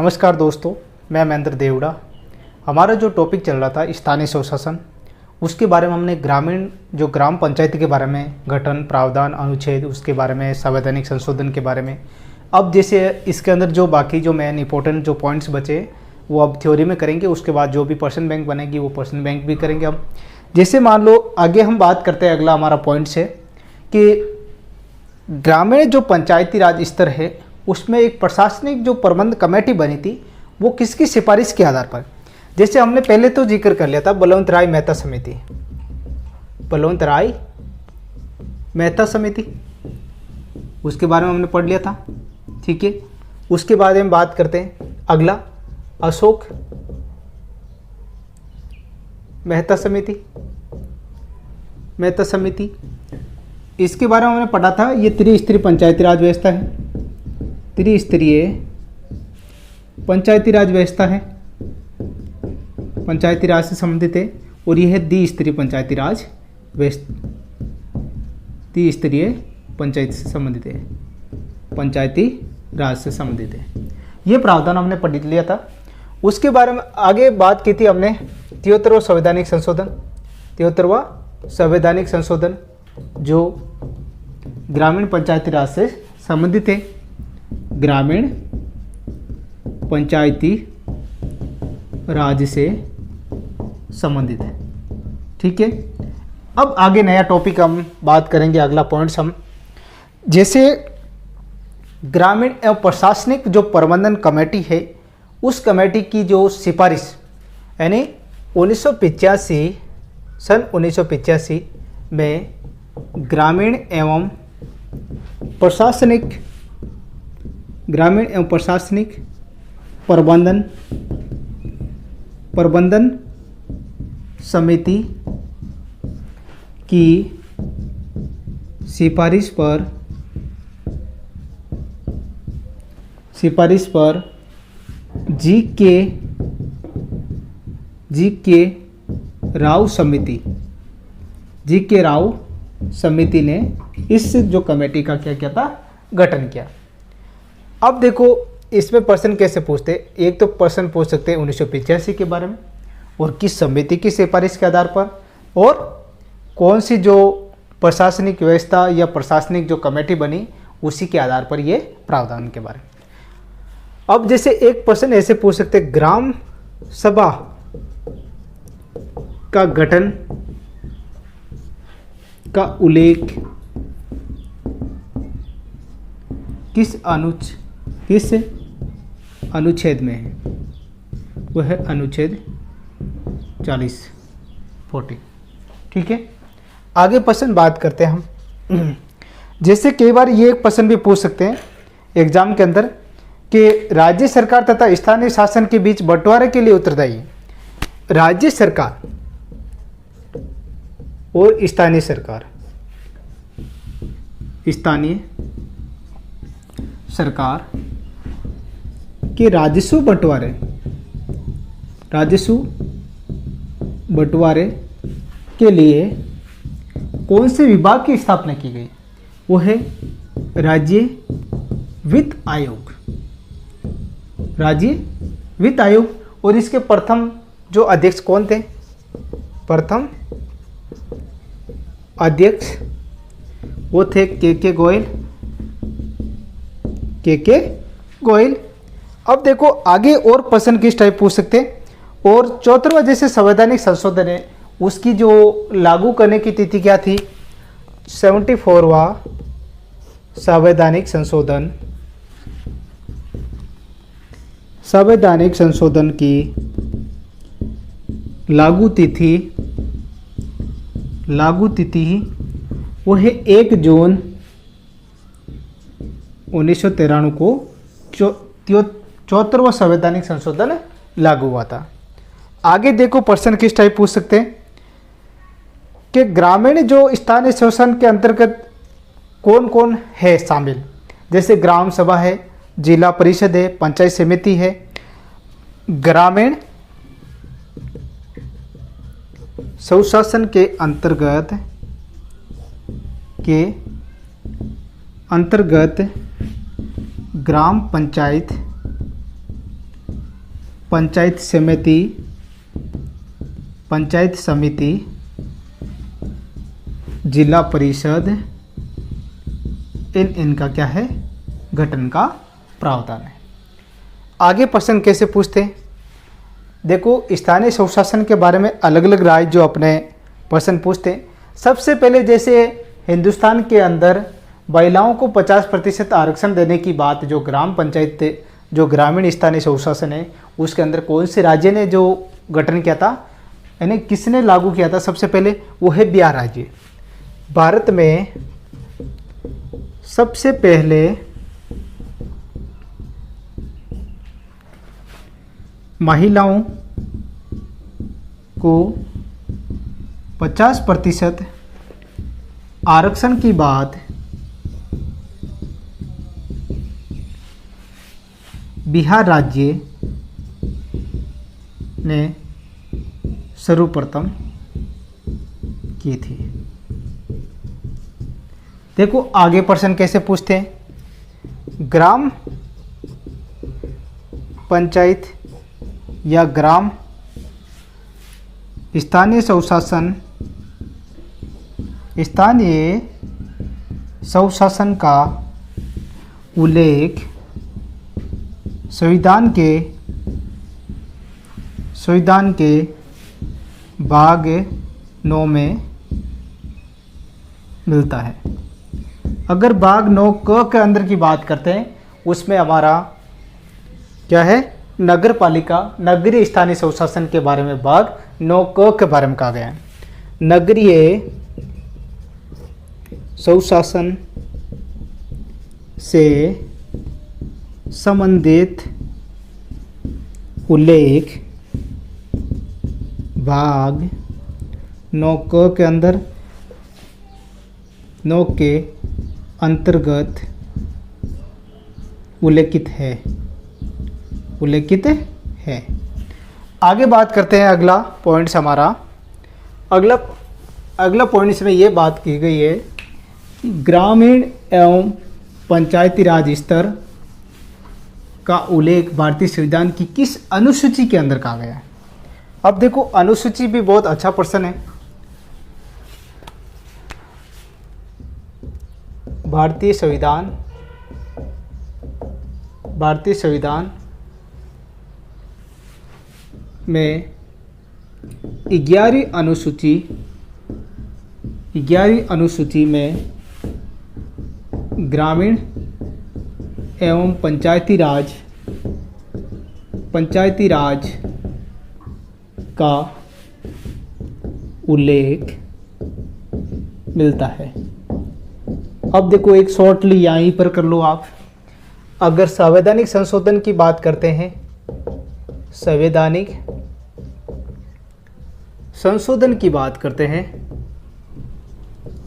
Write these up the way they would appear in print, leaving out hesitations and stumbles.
नमस्कार दोस्तों, मैं महेंद्र देवड़ा। हमारा जो टॉपिक चल रहा था स्थानीय स्वशासन, उसके बारे में हमने ग्राम पंचायती के बारे में, गठन, प्रावधान, अनुच्छेद, उसके बारे में, संवैधानिक संशोधन के बारे में। अब जैसे इसके अंदर जो बाकी जो मेन इंपॉर्टेंट जो पॉइंट्स बचे वो अब थ्योरी में करेंगे। उसके बाद जो भी पर्सन बैंक बनेगी वो पर्सन बैंक भी करेंगे। अब जैसे मान लो आगे हम बात करते हैं, अगला हमारा पॉइंट्स है कि ग्रामीण जो पंचायती राज स्तर है उसमें एक प्रशासनिक जो प्रबंध कमेटी बनी थी वो किसकी सिफारिश के आधार पर। जैसे हमने पहले तो जिक्र कर लिया था बलवंत राय मेहता समिति, बलवंत राय मेहता समिति, उसके बारे में हमने पढ़ लिया था, ठीक है। उसके बाद हम बात करते हैं अगला अशोक मेहता समिति, मेहता समिति, इसके बारे में हमने पढ़ा था। ये त्रिस्तरीय पंचायती राज व्यवस्था है, त्रिस्तरीय पंचायती राज व्यवस्था है, पंचायती राज से संबंधित है। और यह है द्विस्तरीय पंचायती राज व्यवस्था, त्रिस्तरीय पंचायत से संबंधित है, पंचायती राज से संबंधित है। ये प्रावधान हमने पढ़ लिया था। उसके बारे में आगे बात की थी हमने 73वां संवैधानिक संशोधन, 73वां संवैधानिक संशोधन जो ग्रामीण पंचायती राज से संबंधित है, ग्रामीण पंचायती राज से संबंधित है, ठीक है। अब आगे नया टॉपिक हम बात करेंगे, अगला पॉइंट्स हम जैसे ग्रामीण एवं प्रशासनिक जो प्रबंधन कमेटी है उस कमेटी की जो सिफारिश यानी 1985 सन 1985 में ग्रामीण एवं प्रशासनिक प्रबंधन समिति की सिफारिश पर जी के राव समिति ने इस जो कमेटी का क्या किया था, गठन किया। अब देखो इसमें प्रश्न कैसे पूछते, एक तो प्रश्न पूछ सकते हैं 1985 के बारे में और किस समिति की सिफारिश के आधार पर, और कौन सी जो प्रशासनिक व्यवस्था या प्रशासनिक जो कमेटी बनी उसी के आधार पर ये प्रावधान के बारे में। अब जैसे एक प्रश्न ऐसे पूछ सकते, ग्राम सभा का गठन का उल्लेख किस अनुच्छेद में है, वह है अनुच्छेद 40, ठीक है। आगे प्रश्न बात करते हैं हम। जैसे कई बार ये एक प्रश्न भी पूछ सकते हैं एग्जाम के अंदर कि राज्य सरकार तथा स्थानीय शासन के बीच बंटवारे के लिए उत्तरदायी है। राज्य सरकार और स्थानीय सरकार के राजस्व बंटवारे के लिए कौन से विभाग की स्थापना की गई, वो है राज्य वित्त आयोग, राज्य वित्त आयोग। और इसके प्रथम जो अध्यक्ष कौन थे, प्रथम अध्यक्ष वो थे के गोयल। अब देखो आगे और प्रश्न किस टाइप पूछ सकते हैं। और 74वां जैसे संवैधानिक संशोधन है उसकी जो लागू करने की तिथि क्या थी, 74वां संवैधानिक संशोधन की लागू तिथि वो है 1 जून 1993 को 74वां संवैधानिक संशोधन लागू हुआ था। आगे देखो प्रश्न किस टाइप पूछ सकते हैं कि ग्रामीण जो स्थानीय शासन के अंतर्गत कौन कौन है शामिल। जैसे ग्राम सभा है, जिला परिषद है, पंचायत समिति है। ग्रामीण स्वशासन के अंतर्गत ग्राम पंचायत पंचायत समिति, जिला परिषद, इनका क्या है, गठन का प्रावधान है। आगे प्रश्न कैसे पूछते हैं, देखो स्थानीय स्वशासन के बारे में अलग अलग राज्य जो अपने प्रश्न पूछते हैं। सबसे पहले जैसे हिंदुस्तान के अंदर महिलाओं को 50% आरक्षण देने की बात जो ग्राम पंचायत, जो ग्रामीण स्थानीय स्वशासन है, उसके अंदर कौन से राज्य ने जो गठन किया था, यानी किसने लागू किया था, सबसे पहले वो है बिहार राज्य। भारत में सबसे पहले महिलाओं को 50% आरक्षण की बात बिहार राज्य ने सर्वप्रथम की थी। देखो आगे प्रश्न कैसे पूछते हैं, ग्राम पंचायत या ग्राम स्थानीय स्वशासन का उल्लेख संविधान के भाग 9 में मिलता है। अगर भाग 9 क के अंदर की बात करते हैं, उसमें हमारा क्या है, नगर पालिका, नगरीय स्थानीय स्वशासन के बारे में भाग 9 क के बारे में कहा गया है। नगरीय स्वशासन से संबंधित उल्लेख भाग 9 क के अंदर 9 के अंतर्गत उल्लेखित है। आगे बात करते हैं, अगला पॉइंट्स हमारा, अगला पॉइंट्स में ये बात की गई है कि ग्रामीण एवं पंचायती राज स्तर का उल्लेख भारतीय संविधान की किस अनुसूची के अंदर कहा गया है। अब देखो अनुसूची भी बहुत अच्छा प्रश्न है। भारतीय संविधान में 11वीं अनुसूची में ग्रामीण एवं पंचायती राज का उल्लेख मिलता है। अब देखो एक शॉर्टली यहीं पर कर लो आप। अगर संवैधानिक संशोधन की बात करते हैं, संवैधानिक संशोधन की बात करते हैं,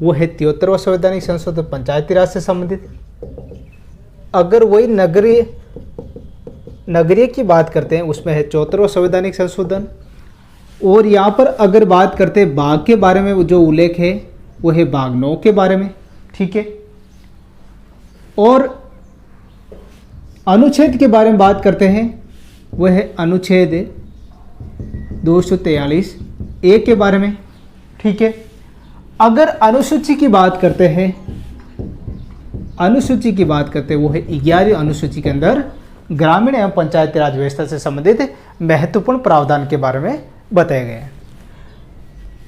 वो है 73वां संवैधानिक संशोधन पंचायती राज से संबंधित। अगर वही नगरीय की बात करते हैं, उसमें है 74वां संवैधानिक संशोधन। और यहाँ पर अगर बात करते हैं भाग के बारे में, जो उल्लेख है वो है भाग 9 के बारे में, ठीक है। और अनुच्छेद के बारे में बात करते हैं, वह है अनुच्छेद 243 ए के बारे में, ठीक है। अगर अनुसूची की बात करते हैं, वो है 11वीं अनुसूची के अंदर ग्रामीण एवं पंचायती राज व्यवस्था से संबंधित महत्वपूर्ण प्रावधान के बारे में बताए गए हैं।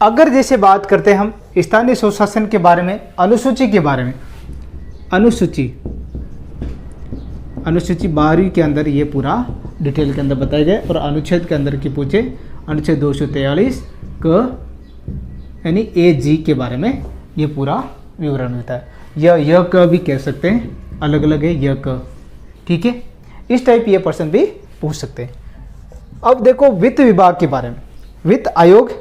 अगर जैसे बात करते हैं हम स्थानीय स्वशासन के बारे में, अनुसूची के बारे में, अनुसूची 12वीं के अंदर ये पूरा डिटेल के अंदर बताया गया। और अनुच्छेद के अंदर की पूछे, अनुच्छेद 243 क यानी AG के बारे में ये पूरा विवरण मिलता है। यह क भी कह सकते हैं, अलग अलग है यह क, ठीक है। इस टाइप ये प्रश्न भी पूछ सकते हैं। अब देखो वित्त विभाग के बारे में, वित्त आयोग,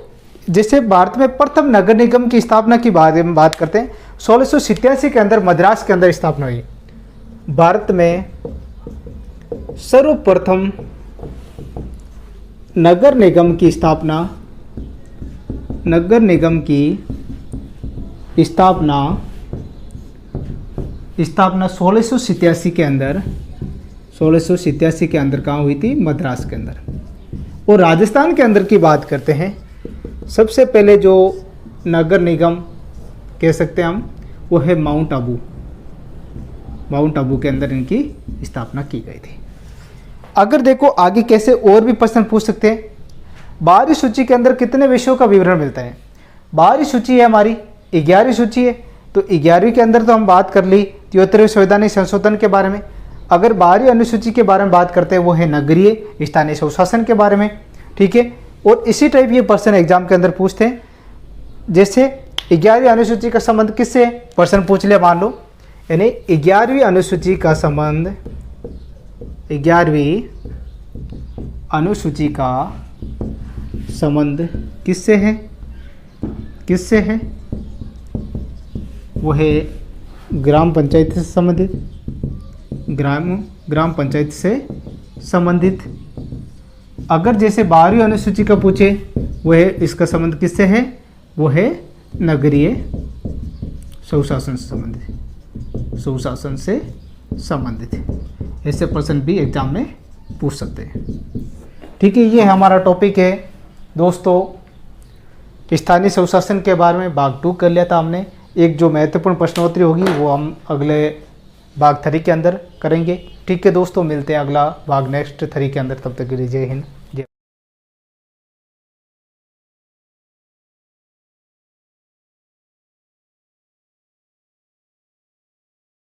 जैसे भारत में प्रथम नगर निगम की स्थापना की बारे में बात करते हैं, 1687 के अंदर मद्रास के अंदर स्थापना हुई। भारत में सर्वप्रथम नगर निगम की स्थापना 1687 के अंदर, 1687 के अंदर कहाँ हुई थी, मद्रास के अंदर। और राजस्थान के अंदर की बात करते हैं, सबसे पहले जो नगर निगम कह सकते हैं हम, वो है माउंट आबू। माउंट आबू के अंदर इनकी स्थापना की गई थी। अगर देखो आगे कैसे और भी प्रश्न पूछ सकते हैं। बाहरी सूची के अंदर कितने विषयों का विवरण मिलता है? बाहरी सूची है हमारी 11वीं सूची है, तो 11वीं के अंदर तो हम बात कर ली 73वें संवैधानिक संशोधन के बारे में। अगर बाहरी अनुसूची के बारे में बात करते हैं, वो है नगरीय स्थानीय स्वशासन के बारे में, ठीक है। और इसी टाइप ये प्रश्न एग्जाम के अंदर पूछते हैं। जैसे 11वीं अनुसूची का संबंध किससे है, प्रश्न पूछ लिया मान लो, यानी 11वीं अनुसूची का संबंध, 11वीं अनुसूची का संबंध किससे है? किससे है? वो है ग्राम पंचायत से संबंधित, ग्राम पंचायत से संबंधित। अगर जैसे 12वीं अनुसूची का पूछे, वो है इसका संबंध किससे है? वो है नगरीय स्वशासन से संबंधित, स्वशासन से संबंधित है। ऐसे प्रश्न भी एग्जाम में पूछ सकते हैं, ठीक है। ये हमारा टॉपिक है दोस्तों, स्थानीय स्वशासन के बारे में भाग 2 कर लिया था हमने। एक जो महत्वपूर्ण प्रश्नोत्तरी होगी वो हम अगले भाग 3 के अंदर करेंगे, ठीक है दोस्तों। मिलते हैं अगला भाग नेक्स्ट 3 के अंदर, तब तक के लिए जय हिंद।